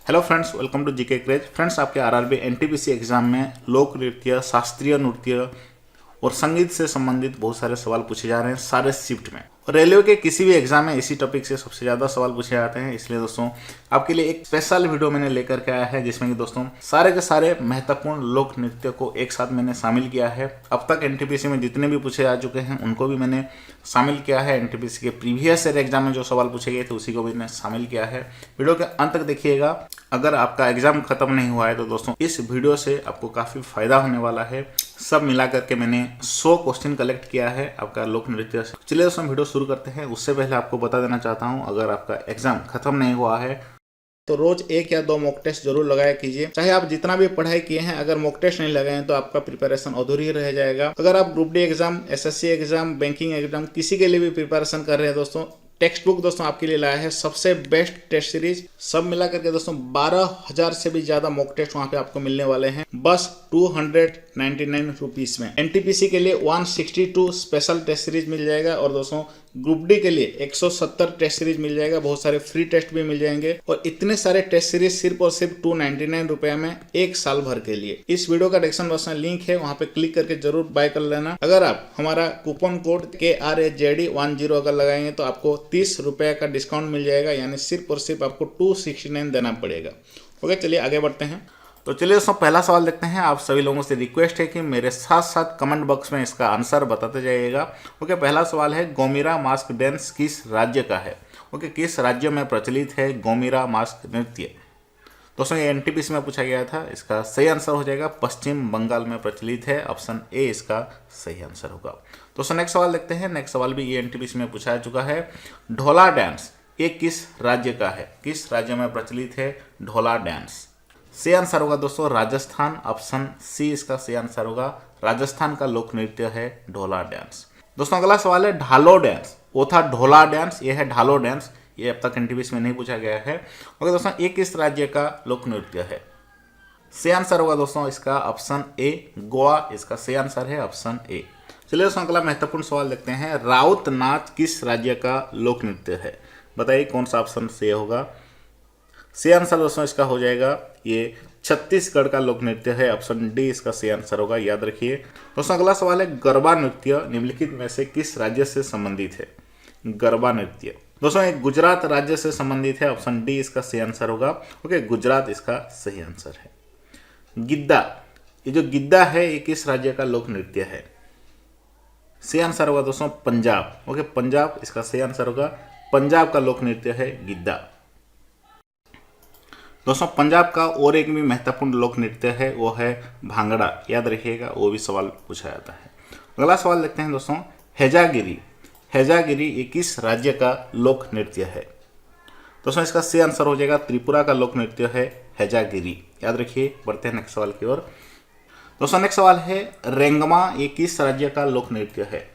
Hello friends, welcome to GK craze. Friends, आपके RRB NTPC exam में लोक नृत्य, शास्त्रीय नृत्य और संगीत से संबंधित बहुत सारे सवाल पूछे जा रहे हैं सारे शिफ्ट में। और रेलवे के किसी भी एग्जाम में इसी टॉपिक से सबसे ज़्यादा सवाल पूछे जाते हैं। इसलिए दोस्तों आपके लिए एक स्पेशल वीडियो मैंने लेकर के आया है, जिसमें कि दोस्तों सारे के सारे महत्वपूर्ण लोक नृत्य को एक साथ मैंने शामिल किया है। अब तक एनटीपीसी में जितने भी पूछे जा चुके हैं उनको भी मैंने शामिल किया है। एनटीपीसी के प्रीवियस ईयर एग्जाम में जो सवाल पूछे गए थे उसी को भी मैंने शामिल किया है। वीडियो के अंत तक देखिएगा। अगर आपका एग्जाम खत्म नहीं हुआ है तो दोस्तों इस वीडियो से आपको काफ़ी फायदा होने वाला है। सब मिला करके मैंने 100 क्वेश्चन कलेक्ट किया है आपका लोक नृत्य से। चलिए दोस्तों वीडियो शुरू करते हैं। उससे पहले आपको बता देना चाहता हूं, अगर आपका एग्जाम खत्म नहीं हुआ है तो रोज 1 या 2 मॉक टेस्ट जरूर लगाया कीजिए। चाहे आप जितना भी पढ़ाई किए हैं, अगर मॉक टेस्ट नहीं लगाए हैं तो आपका प्रिपरेशन अधूरी रह जाएगा। अगर आप group D exam, SSC exam, banking exam किसी के लिए भी प्रिपरेशन कर रहे हैं दोस्तों, टेक्स्ट बुक दोस्तों आपके लिए लाया है सबसे बेस्ट टेस्ट सीरीज। सब मिला करके दोस्तों 12,000 से भी ज्यादा मॉक टेस्ट वहां पे आपको मिलने वाले हैं बस 299 रुपीज में। एनटीपीसी के लिए 162 स्पेशल टेस्ट सीरीज मिल जाएगा और दोस्तों ग्रुप डी के लिए 170 टेस्ट सीरीज मिल जाएगा। बहुत सारे फ्री टेस्ट भी मिल जाएंगे और इतने सारे टेस्ट सीरीज सिर्फ और सिर्फ 299 रुपए में एक साल भर के लिए। इस वीडियो का डिस्क्रिप्शन बॉक्स में लिंक है, वहां पे क्लिक करके जरूर बाय कर लेना। अगर आप हमारा कूपन कोड KRAJD10 अगर लगाएंगे तो आपको 30 रुपए का डिस्काउंट मिल जाएगा, यानी सिर्फ और सिर्फ आपको 269 देना पड़ेगा। ओके, चलिए आगे बढ़ते हैं। तो चलिए दोस्तों पहला सवाल देखते हैं। आप सभी लोगों से रिक्वेस्ट है कि मेरे साथ साथ कमेंट बॉक्स में इसका आंसर बताते जाइएगा। ओके, पहला सवाल है, गोमीरा मास्क डांस किस राज्य का है? ओके, किस राज्य में प्रचलित है गोमीरा मास्क नृत्य? दोस्तों ये एनटीपीसी में पूछा गया था। इसका सही आंसर हो जाएगा पश्चिम बंगाल में प्रचलित है। ऑप्शन ए इसका सही आंसर होगा। दोस्तों नेक्स्ट सवाल देखते हैं। नेक्स्ट सवाल भी ये एनटीपीसी में पूछा जा चुका है। ढोला डांस ये किस राज्य का है? किस राज्य में प्रचलित है ढोला डांस? सही आंसर होगा दोस्तों राजस्थान। ऑप्शन सी इसका सही आंसर होगा। राजस्थान का लोक नृत्य है ढोला डांस। दोस्तों अगला सवाल है ढालो डांस। वो था ढोला डांस, ये है ढालो डांस। ये अब तक एनटीपीसी में नहीं पूछा गया है। ओके दोस्तों, ये किस राज्य का लोक नृत्य है? सही आंसर होगा दोस्तों इसका ऑप्शन ए गोवा इसका सही आंसर है, ऑप्शन ए। चलिए दोस्तों अगला महत्वपूर्ण सवाल देखते हैं। राउत नाच किस राज्य का लोक नृत्य है? बताइए कौन सा ऑप्शन सही होगा? सही आंसर दोस्तों इसका हो जाएगा ये छत्तीसगढ़ का लोक नृत्य है। ऑप्शन डी इसका सही आंसर होगा, याद रखिए। दोस्तों अगला सवाल है, गरबा नृत्य निम्नलिखित में से किस राज्य से संबंधित है? गरबा नृत्य दोस्तों एक गुजरात राज्य से संबंधित है। ऑप्शन डी इसका सही आंसर होगा। ओके, गुजरात इसका सही आंसर है। गिद्दा, ये जो गिद्दा है ये किस राज्य का लोक नृत्य है? सही आंसर होगा दोस्तों पंजाब। ओके, पंजाब इसका सही आंसर होगा। पंजाब का लोक नृत्य है गिद्दा। दोस्तों पंजाब का और एक भी महत्वपूर्ण लोक नृत्य है, वो है भांगड़ा, याद रखिएगा, वो भी सवाल पूछा जाता है। अगला सवाल देखते हैं दोस्तों। हेजागिरी, हेजागिरी ये किस राज्य का लोक नृत्य है? दोस्तों इसका सही आंसर हो जाएगा त्रिपुरा का लोक नृत्य है हेजागिरी, याद रखिए। बढ़ते हैं नेक्स्ट सवाल की ओर। दोस्तों नेक्स्ट सवाल है, रेंगमा ये किस राज्य का लोक नृत्य है?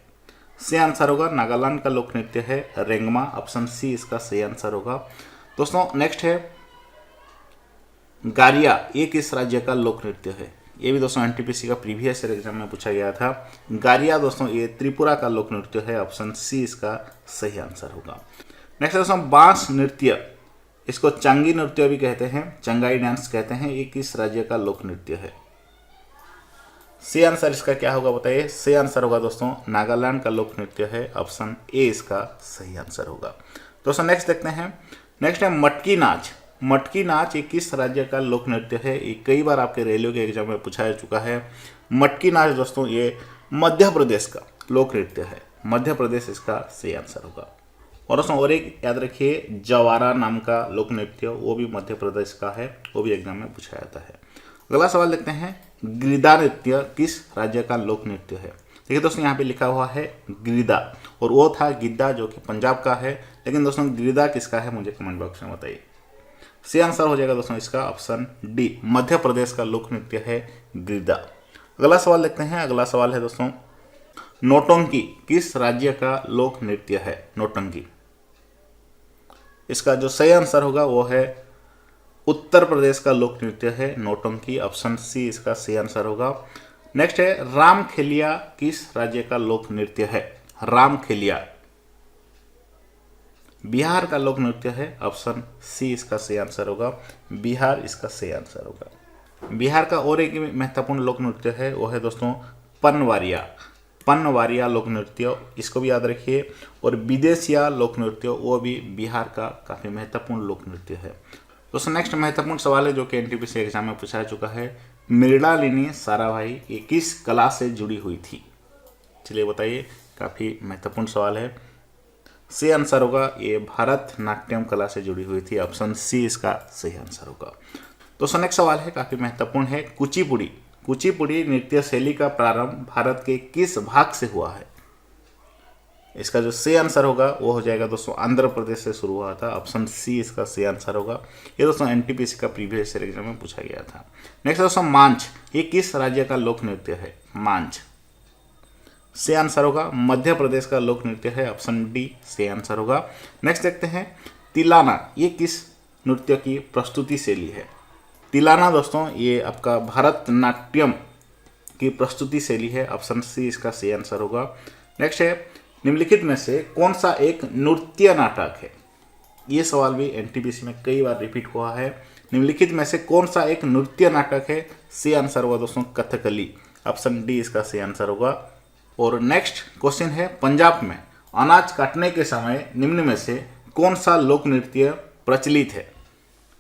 सही आंसर होगा नागालैंड का लोक नृत्य है रेंगमा। ऑप्शन सी इसका सही आंसर होगा। दोस्तों नेक्स्ट है, गारिया ये किस राज्य का लोक नृत्य है? ये भी दोस्तों एनटीपीसी का प्रीवियस ईयर एग्जाम में पूछा गया था। गारिया दोस्तों ये त्रिपुरा का लोक नृत्य है। ऑप्शन सी इसका सही आंसर होगा। नेक्स्ट दोस्तों बांस नृत्य, इसको चांगी नृत्य भी कहते हैं, चंगाई डांस कहते हैं, ये किस राज्य का लोक नृत्य है? सही आंसर इसका क्या होगा बताइए? सही आंसर होगा दोस्तों नागालैंड का लोक नृत्य है। ऑप्शन ए इसका सही आंसर होगा। दोस्तों नेक्स्ट देखते हैं। नेक्स्ट है मटकी नाच। मटकी नाच ये किस राज्य का लोक नृत्य है? ये कई बार आपके रेलवे के एग्जाम में पूछा जा चुका है। मटकी नाच दोस्तों ये मध्य प्रदेश का लोक नृत्य है। मध्य प्रदेश इसका सही आंसर होगा। और दोस्तों और एक याद रखिए, जवारा नाम का लोक नृत्य, वो भी मध्य प्रदेश का है, वो भी एग्जाम में पूछा जाता है। अगला सवाल देखते हैं। गिरिदा नृत्य किस राज्य का लोक नृत्य है? देखिए दोस्तों यहाँ पे लिखा हुआ है गिरिदा, और वो था गिद्दा जो कि पंजाब का है। लेकिन दोस्तों गिरिदा किसका है मुझे कमेंट बॉक्स में बताइए। सही आंसर हो जाएगा दोस्तों इसका ऑप्शन डी, मध्य प्रदेश का लोक नृत्य है गिरिदा। अगला सवाल देखते हैं। अगला सवाल है दोस्तों, नौटंकी किस राज्य का लोक नृत्य है? नौटंकी इसका जो सही आंसर होगा वो है उत्तर प्रदेश का लोक नृत्य है नौटंकी। ऑप्शन सी इसका सही आंसर होगा। नेक्स्ट है, रामखेलिया किस राज्य का लोक नृत्य है? रामखेलिया बिहार का लोक नृत्य है, ऑप्शन सी इसका सही आंसर होगा, बिहार इसका सही आंसर होगा। बिहार का और एक महत्वपूर्ण लोक नृत्य है, वो है दोस्तों पनवारिया। पनवारिया लोक नृत्य, इसको भी याद रखिए। और विदेशिया लोक नृत्य, वो भी बिहार का काफ़ी महत्वपूर्ण लोक नृत्य है। दोस्तों नेक्स्ट महत्वपूर्ण सवाल है जो कि एनटीपीसी एग्जाम में पूछा जा चुका है, मृणालिनी साराभाई ये किस कला से जुड़ी हुई थी? चलिए बताइए, काफ़ी महत्वपूर्ण सवाल है। सही आंसर होगा ये भारतनाट्यम कला से जुड़ी हुई थी, ऑप्शन सी इसका सही आंसर होगा। दोस्तों नेक्स्ट सवाल है, काफ़ी महत्वपूर्ण है, कुचिपुड़ी। कुचिपुड़ी नृत्य शैली का प्रारंभ भारत के किस भाग से हुआ है? इसका जो सही आंसर होगा वो हो जाएगा दोस्तों आंध्र प्रदेश से शुरू हुआ था, ऑप्शन सी इसका सही आंसर होगा। ये दोस्तों एनटीपीसी का प्रीवियस ईयर एग्जाम में पूछा गया था। नेक्स्ट दोस्तों मांझ, ये किस राज्य का लोक नृत्य है? मांझ सही आंसर होगा, मध्य प्रदेश का लोक नृत्य है, ऑप्शन डी सही आंसर होगा। नेक्स्ट देखते हैं तिलाना, ये किस नृत्य की प्रस्तुति शैली है? तिलाना दोस्तों ये आपका भारतनाट्यम की प्रस्तुति शैली है, ऑप्शन सी इसका सही आंसर होगा। नेक्स्ट है निम्नलिखित में से कौन सा एक नृत्य नाटक है? ये सवाल भी एनटीपीसी में कई बार रिपीट हुआ है। निम्नलिखित में से कौन सा एक नृत्य नाटक है? सही आंसर होगा दोस्तों कथकली, ऑप्शन डी इसका सही आंसर होगा। और नेक्स्ट क्वेश्चन है पंजाब में अनाज काटने के समय निम्न में से कौन सा लोक नृत्य प्रचलित है?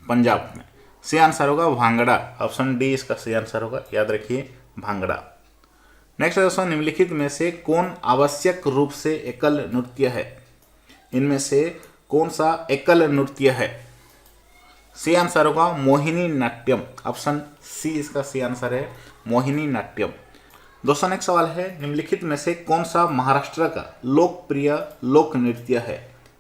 पंजाब में सही आंसर होगा भांगड़ा, ऑप्शन डी इसका सही आंसर होगा, याद रखिए भांगड़ा। नेक्स्ट दोस्तों निम्नलिखित में से कौन आवश्यक रूप से एकल नृत्य है? इनमें से कौन सा एकल नृत्य है? सही आंसर होगा मोहिनी नाट्यम, ऑप्शन सी इसका सही आंसर है, मोहिनी नाट्यम। दोस्तों नेक्स्ट सवाल है निम्नलिखित में से कौन सा महाराष्ट्र का लोकप्रिय लोक नृत्य है?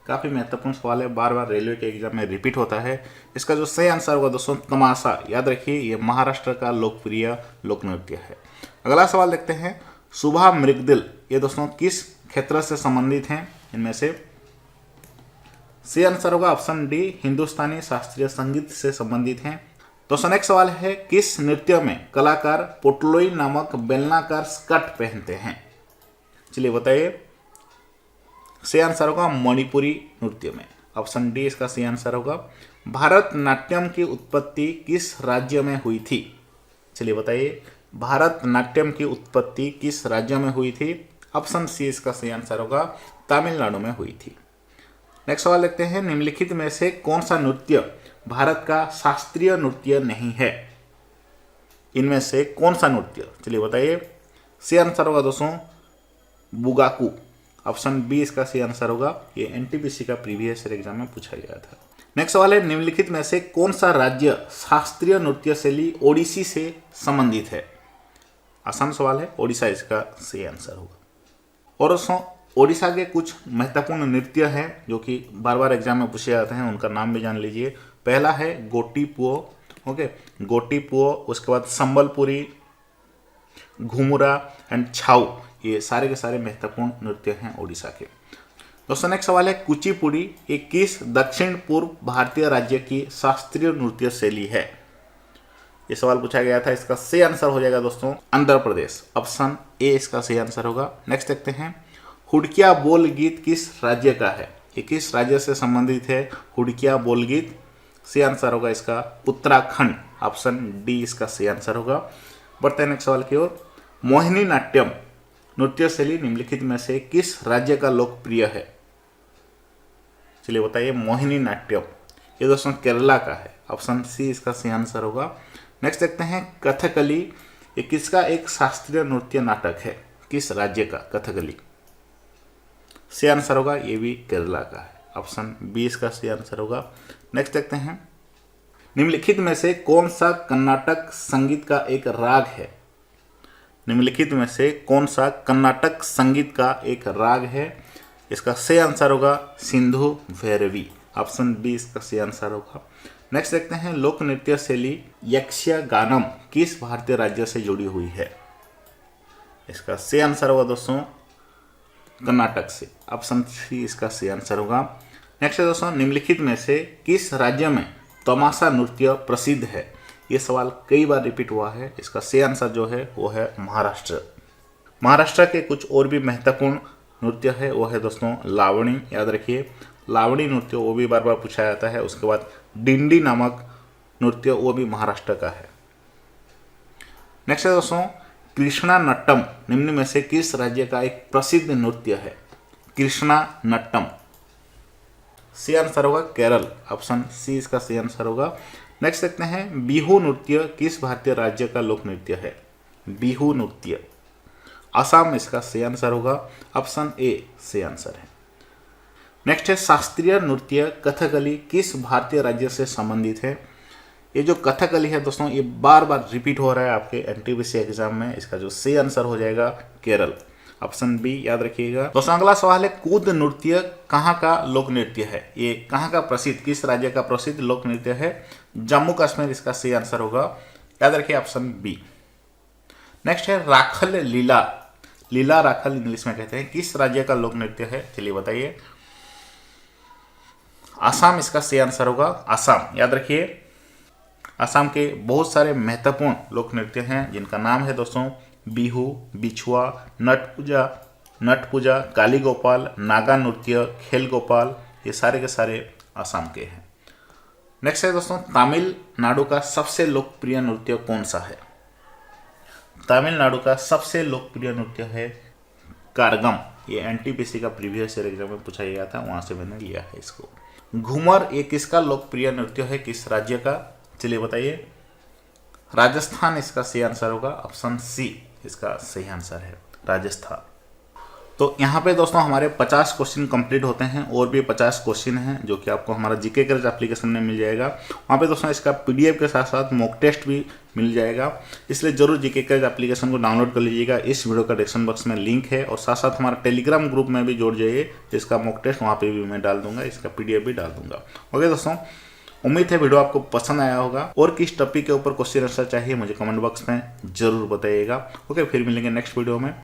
काफ़ी महत्वपूर्ण सवाल है, बार बार रेलवे के एग्जाम में रिपीट होता है। इसका जो सही आंसर होगा दोस्तों तमाशा, याद रखिए ये महाराष्ट्र का लोकप्रिय लोक नृत्य है। अगला सवाल देखते हैं सुबह मृगदिल, ये दोस्तों किस क्षेत्र से संबंधित हैं? इनमें से सही आंसर होगा ऑप्शन डी हिंदुस्तानी शास्त्रीय संगीत से संबंधित हैं। दोस्तों नेक्स्ट सवाल है किस नृत्य में कलाकार पोटलोई नामक बेलनाकार स्कर्ट पहनते हैं? चलिए बताइए, सही आंसर होगा मणिपुरी नृत्य में, ऑप्शन डी इसका सही आंसर होगा। भारतनाट्यम की उत्पत्ति किस राज्य में हुई थी? चलिए बताइए, भारतनाट्यम की उत्पत्ति किस राज्य में हुई थी? ऑप्शन सी इसका सही आंसर होगा, तमिलनाडु में हुई थी। नेक्स्ट सवाल देखते हैं निम्नलिखित में से कौन सा नृत्य भारत का शास्त्रीय नृत्य नहीं है? इनमें से कौन सा नृत्य? चलिए बताइए, सही आंसर होगा दोस्तों बुगाकू, ऑप्शन बी इसका सही आंसर होगा। ये एनटीपीसी का प्रीवियस ईयर एग्जाम में पूछा गया था। नेक्स्ट सवाल है निम्नलिखित में से कौन सा राज्य शास्त्रीय नृत्य शैली ओडिसी से संबंधित है? आसान सवाल है, ओडिशा इसका सही आंसर होगा। और दोस्तों ओडिशा के कुछ महत्वपूर्ण नृत्य हैं जो कि बार बार एग्जाम में पूछे जाते हैं, उनका नाम भी जान लीजिए। पहला है गोटीपुओ, ओके, गोटीपुओ, उसके बाद संबलपुरी, घुमुरा एंड छाऊ, ये सारे के सारे महत्वपूर्ण नृत्य हैं ओडिशा के। दोस्तों नेक्स्ट सवाल है कुचिपुड़ी, ये किस दक्षिण पूर्व भारतीय राज्य की शास्त्रीय नृत्य शैली है? ये सवाल पूछा गया था, इसका सही आंसर हो जाएगा दोस्तों आंध्र प्रदेश, ऑप्शन ए इसका सही आंसर होगा। नेक्स्ट देखते हैं हुडकिया बोल गीत किस राज्य का है? ये किस राज्य से संबंधित है? हुडकिया बोल गीत, सही आंसर होगा इसका उत्तराखंड, ऑप्शन डी इसका सही आंसर होगा। बढ़ते हैं नेक्स्ट सवाल की ओर। मोहिनी नाट्यम नृत्य शैली निम्नलिखित में से किस राज्य का लोकप्रिय है? चलिए बताइए, मोहिनी नाट्यम ये दोस्तों केरला का है, ऑप्शन सी इसका सही आंसर होगा। नेक्स्ट देखते हैं कथकली, ये किसका एक शास्त्रीय नृत्य नाटक है? किस राज्य का? कथकली, सही आंसर होगा ये भी केरला का है, ऑप्शन बी इसका सही आंसर होगा। नेक्स्ट देखते हैं निम्नलिखित में से कौन सा कर्नाटक संगीत का एक राग है? निम्नलिखित में से कौन सा कर्नाटक संगीत का एक राग है? इसका सही आंसर होगा सिंधु भैरवी, ऑप्शन बी इसका सही आंसर होगा। नेक्स्ट देखते हैं लोक नृत्य शैली यक्षगानम किस भारतीय राज्य से जुड़ी हुई है? इसका सही आंसर होगा दोस्तों कर्नाटक से, ऑप्शन सी इसका सही आंसर होगा। नेक्स्ट है दोस्तों निम्नलिखित में से किस राज्य में तमाशा नृत्य प्रसिद्ध है? ये सवाल कई बार रिपीट हुआ है, इसका सही आंसर जो है वो है महाराष्ट्र। महाराष्ट्र के कुछ और भी महत्वपूर्ण नृत्य है वो है दोस्तों लावणी, याद रखिए लावणी नृत्य वो भी बार बार पूछा जाता है। उसके बाद डिंडी नामक नृत्य वो भी महाराष्ट्र का है। नेक्स्ट है दोस्तों कृष्णा नट्टम निम्न में से किस राज्य का एक प्रसिद्ध नृत्य है? कृष्णा नट्टम। सी आंसर होगा केरल, ऑप्शन सी इसका सी आंसर होगा। नेक्स्ट देखते हैं बिहू नृत्य किस भारतीय राज्य का लोक नृत्य है? बिहू नृत्य असम इसका सी आंसर होगा, ऑप्शन ए सी आंसर है। नेक्स्ट है शास्त्रीय नृत्य कथकली किस भारतीय राज्य से संबंधित है? ये जो कथकली है दोस्तों ये बार बार रिपीट हो रहा है आपके एनटीपीसी एग्जाम में। इसका जो सी आंसर हो जाएगा केरल, ऑप्शन बी याद रखिएगा। दोस्तों अगला सवाल है कूद नृत्य कहाँ का लोक नृत्य है? ये कहाँ का प्रसिद्ध, किस राज्य का प्रसिद्ध लोक नृत्य है? जम्मू कश्मीर इसका सी आंसर होगा, याद रखिए ऑप्शन बी। नेक्स्ट है राखल लीला, लीला राखल इंग्लिश में कहते हैं, किस राज्य का लोक नृत्य है? चलिए बताइए। आसाम इसका सी आंसर होगा, आसाम याद रखिए। असम के बहुत सारे महत्वपूर्ण लोक नृत्य हैं जिनका नाम है दोस्तों बिहू, बिछुआ, नट पूजा, काली गोपाल, नागा नृत्य, खेल गोपाल, ये सारे के सारे असम के हैं। नेक्स्ट है दोस्तों तमिलनाडु का सबसे लोकप्रिय नृत्य कौन सा है? तमिलनाडु का सबसे लोकप्रिय नृत्य है कारगम। ये एनटीपीसी का प्रीवियस ईयर एग्जाम में पूछा गया था, वहां से मैंने लिया है इसको। घूमर ये किसका लोकप्रिय नृत्य है, किस राज्य का? चलिए बताइए। राजस्थान इसका सही आंसर होगा, ऑप्शन सी इसका सही आंसर है, राजस्थान। तो यहाँ पे दोस्तों हमारे 50 क्वेश्चन कंप्लीट होते हैं और भी 50 क्वेश्चन हैं जो कि आपको हमारा जीके क्रेज एप्लीकेशन में मिल जाएगा। वहाँ पे दोस्तों इसका पीडीएफ के साथ साथ मॉक टेस्ट भी मिल जाएगा, इसलिए जरूर जीके क्रेज एप्लीकेशन को डाउनलोड कर लीजिएगा। इस वीडियो का डिस्क्रिप्शन बॉक्स में लिंक है और साथ साथ हमारा टेलीग्राम ग्रुप में भी जोड़ जाइए, जिसका मॉक टेस्ट वहाँ पर भी मैं डाल दूंगा, इसका पीडीएफ भी डाल दूंगा। ओके दोस्तों, उम्मीद है वीडियो आपको पसंद आया होगा और किस टॉपिक के ऊपर क्वेश्चन आंसर चाहिए मुझे कमेंट बॉक्स में जरूर बताइएगा। ओके, फिर मिलेंगे नेक्स्ट वीडियो में।